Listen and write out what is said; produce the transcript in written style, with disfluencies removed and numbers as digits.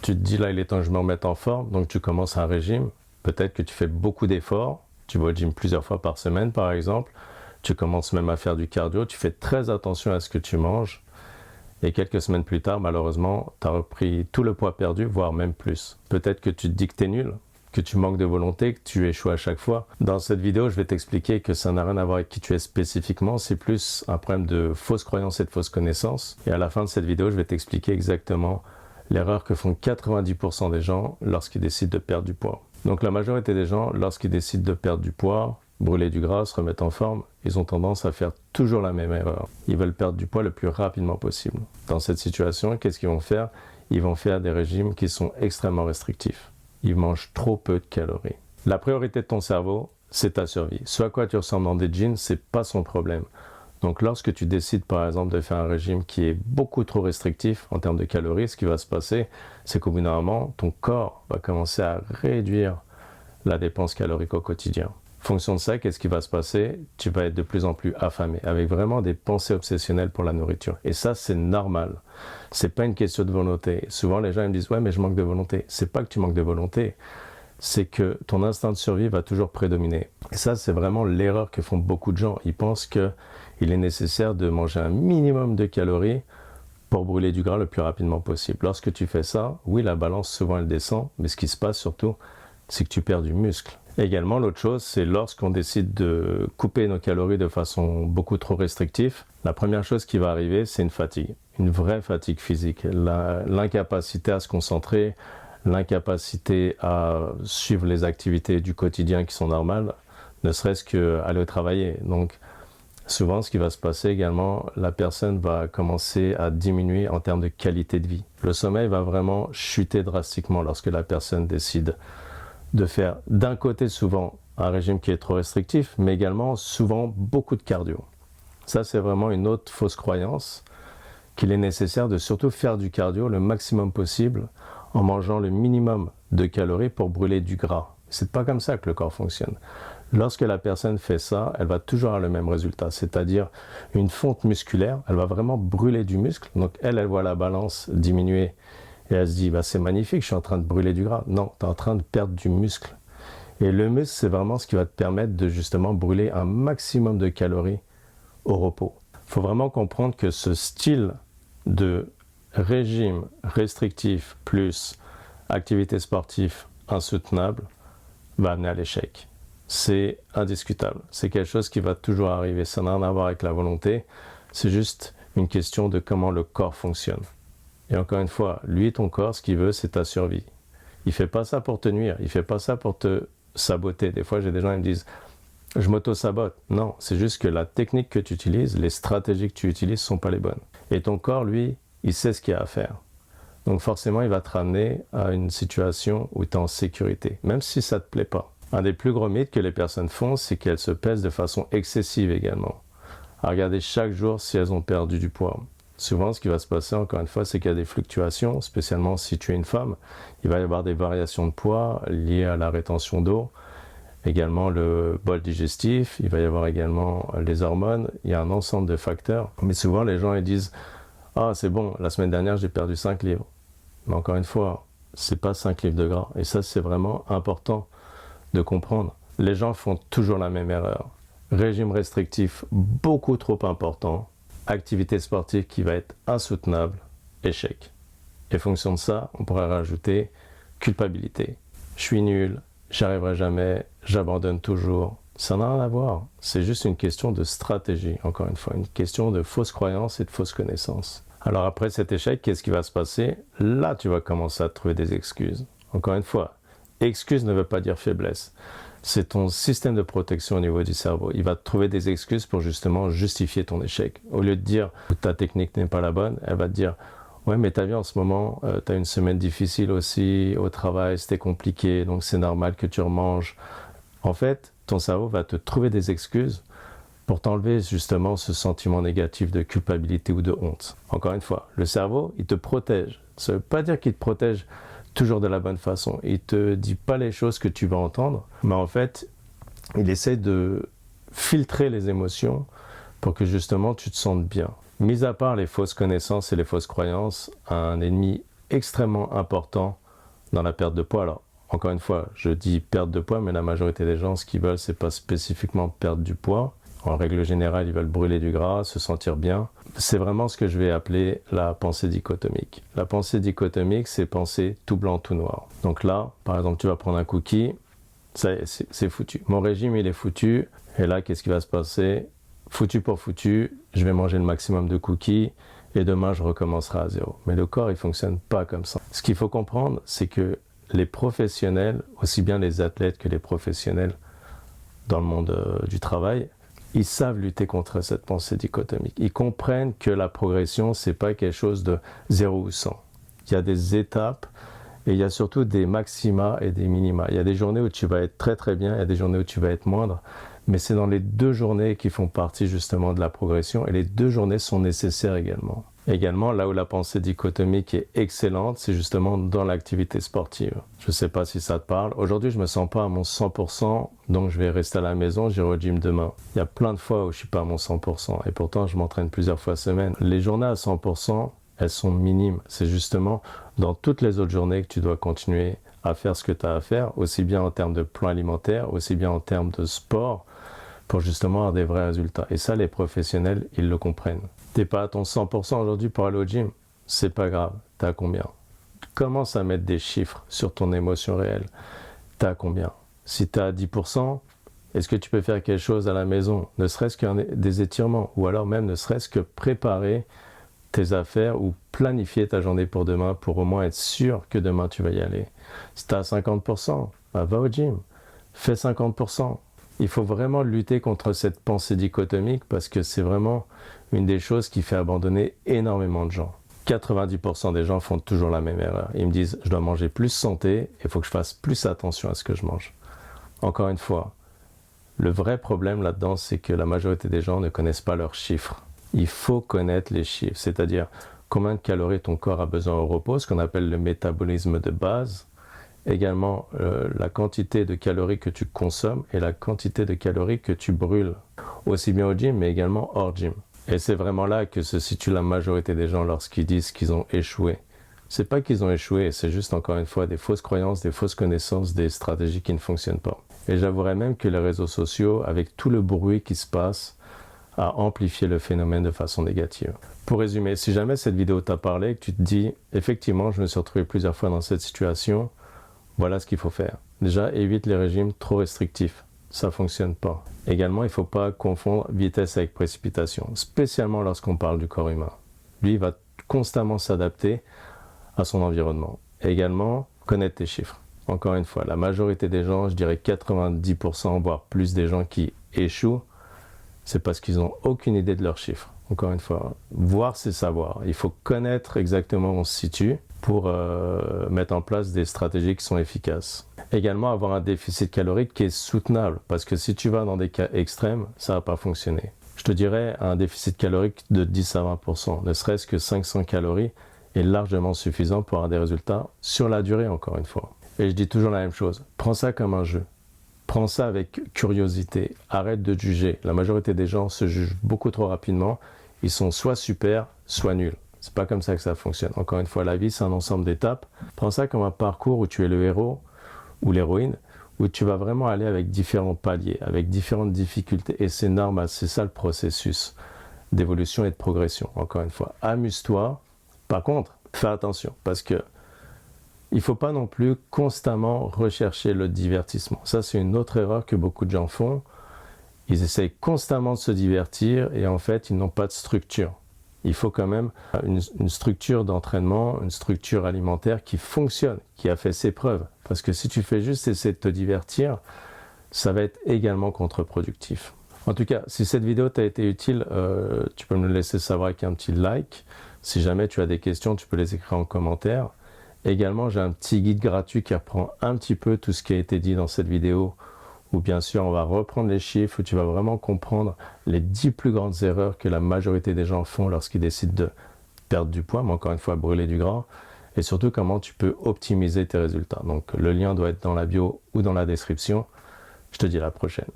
Tu te dis là, il est temps que je me remette en forme, donc tu commences un régime. Peut-être que tu fais beaucoup d'efforts, tu vas au gym plusieurs fois par semaine par exemple, tu commences même à faire du cardio, tu fais très attention à ce que tu manges. Et quelques semaines plus tard, malheureusement, tu as repris tout le poids perdu, voire même plus. Peut-être que tu te dis que tu es nul, que tu manques de volonté, que tu échoues à chaque fois. Dans cette vidéo, je vais t'expliquer que ça n'a rien à voir avec qui tu es spécifiquement, c'est plus un problème de fausses croyances et de fausses connaissances. Et à la fin de cette vidéo, je vais t'expliquer exactement l'erreur que font 90% des gens lorsqu'ils décident de perdre du poids. Donc la majorité des gens, lorsqu'ils décident de perdre du poids, brûler du gras, se remettre en forme, ils ont tendance à faire toujours la même erreur. Ils veulent perdre du poids le plus rapidement possible. Dans cette situation, qu'est-ce qu'ils vont faire? Ils vont faire des régimes qui sont extrêmement restrictifs. Ils mangent trop peu de calories. La priorité de ton cerveau, c'est ta survie. Ce à quoi tu ressembles dans des jeans, c'est pas son problème. Donc lorsque tu décides par exemple de faire un régime qui est beaucoup trop restrictif en termes de calories, ce qui va se passer, c'est qu'au bout d'un moment, ton corps va commencer à réduire la dépense calorique au quotidien. En fonction de ça, qu'est-ce qui va se passer? Tu vas être de plus en plus affamé, avec vraiment des pensées obsessionnelles pour la nourriture. Et ça, c'est normal. C'est pas une question de volonté. Souvent, les gens ils me disent « Ouais, mais je manque de volonté ». C'est pas que tu manques de volonté, c'est que ton instinct de survie va toujours prédominer. Et ça, c'est vraiment l'erreur que font beaucoup de gens. Ils pensent qu'il est nécessaire de manger un minimum de calories pour brûler du gras le plus rapidement possible. Lorsque tu fais ça, oui, la balance, souvent, elle descend, mais ce qui se passe surtout, c'est que tu perds du muscle. Également, l'autre chose, c'est lorsqu'on décide de couper nos calories de façon beaucoup trop restrictive, la première chose qui va arriver, c'est une fatigue, une vraie fatigue physique, l'incapacité à se concentrer, l'incapacité à suivre les activités du quotidien qui sont normales, ne serait-ce qu'aller travailler. Donc, souvent, ce qui va se passer également, la personne va commencer à diminuer en termes de qualité de vie. Le sommeil va vraiment chuter drastiquement lorsque la personne décide de faire d'un côté souvent un régime qui est trop restrictif, mais également souvent beaucoup de cardio. Ça, c'est vraiment une autre fausse croyance, qu'il est nécessaire de surtout faire du cardio le maximum possible en mangeant le minimum de calories pour brûler du gras. C'est pas comme ça que le corps fonctionne. Lorsque la personne fait ça, elle va toujours avoir le même résultat, c'est-à-dire une fonte musculaire, elle va vraiment brûler du muscle, donc elle voit la balance diminuer. Et elle se dit, bah, c'est magnifique, je suis en train de brûler du gras. Non, tu es en train de perdre du muscle. Et le muscle, c'est vraiment ce qui va te permettre de justement brûler un maximum de calories au repos. Il faut vraiment comprendre que ce style de régime restrictif plus activité sportive insoutenable va amener à l'échec. C'est indiscutable. C'est quelque chose qui va toujours arriver. Ça n'a rien à voir avec la volonté. C'est juste une question de comment le corps fonctionne. Et encore une fois, lui, ton corps, ce qu'il veut, c'est ta survie. Il ne fait pas ça pour te nuire, il ne fait pas ça pour te saboter. Des fois, j'ai des gens qui me disent « je m'auto-sabote ». Non, c'est juste que la technique que tu utilises, les stratégies que tu utilises ne sont pas les bonnes. Et ton corps, lui, il sait ce qu'il y a à faire. Donc forcément, il va te ramener à une situation où tu es en sécurité, même si ça ne te plaît pas. Un des plus gros mythes que les personnes font, c'est qu'elles se pèsent de façon excessive également. À regarder chaque jour si elles ont perdu du poids. Souvent, ce qui va se passer, encore une fois, c'est qu'il y a des fluctuations, spécialement si tu es une femme. Il va y avoir des variations de poids liées à la rétention d'eau, également le bol digestif, il va y avoir également les hormones, il y a un ensemble de facteurs. Mais souvent, les gens ils disent « Ah, c'est bon, la semaine dernière, j'ai perdu 5 livres. » Mais encore une fois, c'est pas 5 livres de gras. Et ça, c'est vraiment important de comprendre. Les gens font toujours la même erreur. Régime restrictif beaucoup trop important, activité sportive qui va être insoutenable, échec. Et fonction de ça, on pourrait rajouter culpabilité. Je suis nul, j'y arriverai jamais, j'abandonne toujours. Ça n'a rien à voir. C'est juste une question de stratégie, encore une fois, une question de fausses croyances et de fausses connaissances. Alors après cet échec, qu'est-ce qui va se passer? Là, tu vas commencer à trouver des excuses. Encore une fois, excuse ne veut pas dire faiblesse. C'est ton système de protection au niveau du cerveau. Il va te trouver des excuses pour justement justifier ton échec. Au lieu de dire « ta technique n'est pas la bonne », elle va te dire « ouais, mais t'as vu en ce moment, t'as une semaine difficile aussi, au travail, c'était compliqué, donc c'est normal que tu remanges. » En fait, ton cerveau va te trouver des excuses pour t'enlever justement ce sentiment négatif de culpabilité ou de honte. Encore une fois, le cerveau, il te protège. Ça ne veut pas dire qu'il te protège toujours de la bonne façon. Il te dit pas les choses que tu vas entendre, mais en fait, il essaie de filtrer les émotions pour que justement tu te sentes bien. Mis à part les fausses connaissances et les fausses croyances, un ennemi extrêmement important dans la perte de poids. Alors, encore une fois, je dis perte de poids, mais la majorité des gens, ce qu'ils veulent, c'est pas spécifiquement perdre du poids. En règle générale, ils veulent brûler du gras, se sentir bien. C'est vraiment ce que je vais appeler la pensée dichotomique. La pensée dichotomique, c'est penser tout blanc, tout noir. Donc là, par exemple, tu vas prendre un cookie, c'est foutu. Mon régime, il est foutu. Et là, qu'est-ce qui va se passer? Foutu pour foutu, je vais manger le maximum de cookies et demain, je recommencerai à zéro. Mais le corps, il ne fonctionne pas comme ça. Ce qu'il faut comprendre, c'est que les professionnels, aussi bien les athlètes que les professionnels dans le monde du travail, ils savent lutter contre cette pensée dichotomique. Ils comprennent que la progression, c'est pas quelque chose de 0 ou 100. Il y a des étapes et il y a surtout des maxima et des minima. Il y a des journées où tu vas être très très bien, il y a des journées où tu vas être moindre, mais c'est dans les deux journées qui font partie justement de la progression et les deux journées sont nécessaires également. Également, là où la pensée dichotomique est excellente, c'est justement dans l'activité sportive. Je ne sais pas si ça te parle. Aujourd'hui, je ne me sens pas à mon 100%, donc je vais rester à la maison, j'irai au gym demain. Il y a plein de fois où je ne suis pas à mon 100%, et pourtant je m'entraîne plusieurs fois semaine. Les journées à 100%, elles sont minimes. C'est justement dans toutes les autres journées que tu dois continuer à faire ce que tu as à faire, aussi bien en termes de plan alimentaire, aussi bien en termes de sport, pour justement avoir des vrais résultats. Et ça, les professionnels, ils le comprennent. T'es pas à ton 100% aujourd'hui pour aller au gym, c'est pas grave. T'as combien? Commence à mettre des chiffres sur ton émotion réelle. T'as combien? Si t'as à 10%, est-ce que tu peux faire quelque chose à la maison? Ne serait-ce que des étirements, ou alors même ne serait-ce que préparer tes affaires ou planifier ta journée pour demain pour au moins être sûr que demain tu vas y aller. Si t'as à 50%, bah va au gym. Fais 50%. Il faut vraiment lutter contre cette pensée dichotomique parce que c'est vraiment une des choses qui fait abandonner énormément de gens. 90% des gens font toujours la même erreur. Ils me disent, je dois manger plus santé et il faut que je fasse plus attention à ce que je mange. Encore une fois, le vrai problème là-dedans, c'est que la majorité des gens ne connaissent pas leurs chiffres. Il faut connaître les chiffres, c'est-à-dire combien de calories ton corps a besoin au repos, ce qu'on appelle le métabolisme de base. Également la quantité de calories que tu consommes et la quantité de calories que tu brûles, aussi bien au gym mais également hors gym. Et c'est vraiment là que se situe la majorité des gens lorsqu'ils disent qu'ils ont échoué. C'est pas qu'ils ont échoué, c'est juste encore une fois des fausses croyances, des fausses connaissances, des stratégies qui ne fonctionnent pas. Et j'avouerais même que les réseaux sociaux, avec tout le bruit qui se passe, a amplifié le phénomène de façon négative. Pour résumer, si jamais cette vidéo t'a parlé, que tu te dis effectivement je me suis retrouvé plusieurs fois dans cette situation, voilà ce qu'il faut faire. Déjà, évite les régimes trop restrictifs. Ça ne fonctionne pas. Également, il ne faut pas confondre vitesse avec précipitation, spécialement lorsqu'on parle du corps humain. Lui, il va constamment s'adapter à son environnement. Également, connaître tes chiffres. Encore une fois, la majorité des gens, je dirais 90%, voire plus des gens qui échouent, c'est parce qu'ils n'ont aucune idée de leurs chiffres. Encore une fois, voir c'est savoir. Il faut connaître exactement où on se situe pour mettre en place des stratégies qui sont efficaces. Également, avoir un déficit calorique qui est soutenable, parce que si tu vas dans des cas extrêmes, ça ne va pas fonctionner. Je te dirais un déficit calorique de 10 à 20%, ne serait-ce que 500 calories est largement suffisant pour avoir des résultats sur la durée, encore une fois. Et je dis toujours la même chose, prends ça comme un jeu. Prends ça avec curiosité, arrête de juger. La majorité des gens se jugent beaucoup trop rapidement, ils sont soit super, soit nuls. C'est pas comme ça que ça fonctionne. Encore une fois, la vie, c'est un ensemble d'étapes. Prends ça comme un parcours où tu es le héros ou l'héroïne, où tu vas vraiment aller avec différents paliers, avec différentes difficultés. Et c'est normal, c'est ça le processus d'évolution et de progression. Encore une fois, amuse-toi. Par contre, fais attention, parce que il ne faut pas non plus constamment rechercher le divertissement. Ça, c'est une autre erreur que beaucoup de gens font. Ils essayent constamment de se divertir et en fait, ils n'ont pas de structure. Il faut quand même une structure d'entraînement, une structure alimentaire qui fonctionne, qui a fait ses preuves. Parce que si tu fais juste essayer de te divertir, ça va être également contre-productif. En tout cas, si cette vidéo t'a été utile, tu peux me le laisser savoir avec un petit like. Si jamais tu as des questions, tu peux les écrire en commentaire. Également, j'ai un petit guide gratuit qui reprend un petit peu tout ce qui a été dit dans cette vidéo, où bien sûr on va reprendre les chiffres, où tu vas vraiment comprendre les 10 plus grandes erreurs que la majorité des gens font lorsqu'ils décident de perdre du poids, mais encore une fois brûler du gras, et surtout comment tu peux optimiser tes résultats. Donc le lien doit être dans la bio ou dans la description. Je te dis à la prochaine.